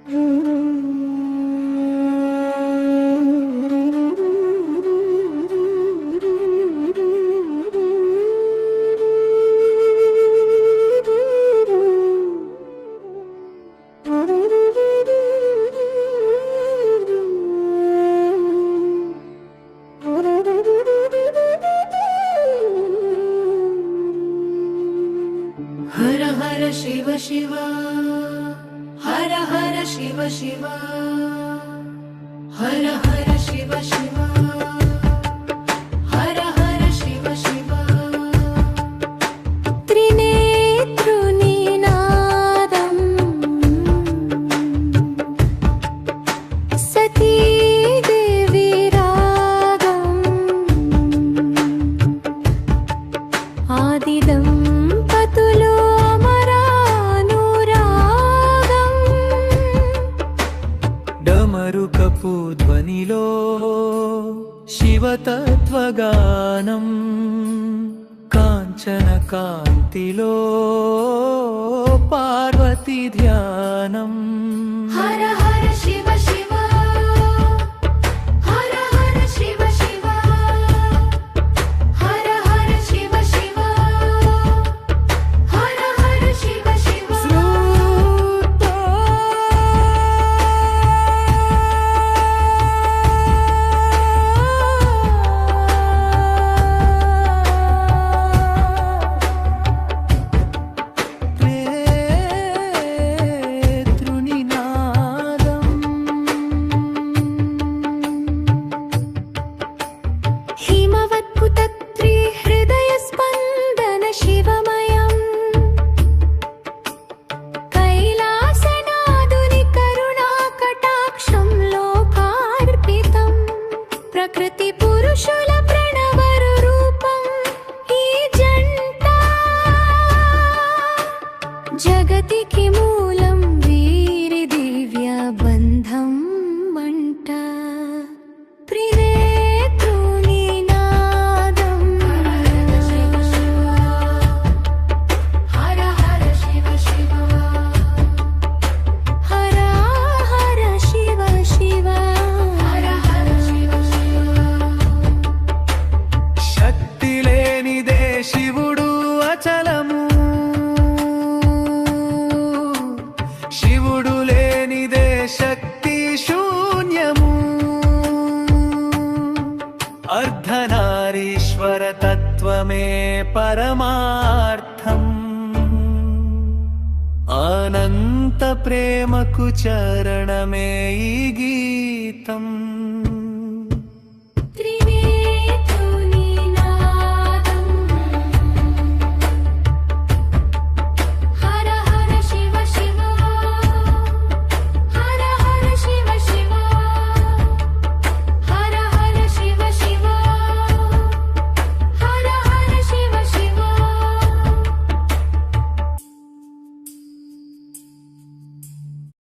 हर हर शिव शिव हर हर शिव शिव हर हर शिव शिव हर हर शिव शिव त्रिनेत्रुनिनादं सती देवी रागम् आदिदंपतुलो డమరుకపు ధ్వనిలో శివతత్వగానం కాంచన కాంతిలో పార్వతి ధ్యానం हर हर शिव शिव हर हर शिव शिव हर हर शिव शिव हर हर शिव शिव हिमवत्कुतत्रिहृदयस्पन्दन शिवमयम् कैलासनादुनि करुणाकटाक्षं लोकार्पितम् प्रकृतिपुरुषुल प्रणवरूपम् ई जंट जगतिకి మూలం వీరి దివ్య బంధం మంట त्रिनेत्रुनिनादं हर हर शिव शिव हर हर शिव शिव हर हर शिव शिव శక్తి లేనిదే శివుడు అచలము శివుడు లేనిదే శక్తి శూన్యము అర్ధనారీశ్వర తత్వమే పరమార్థం అనంత ప్రేమకు చరణమే ఈ గీతం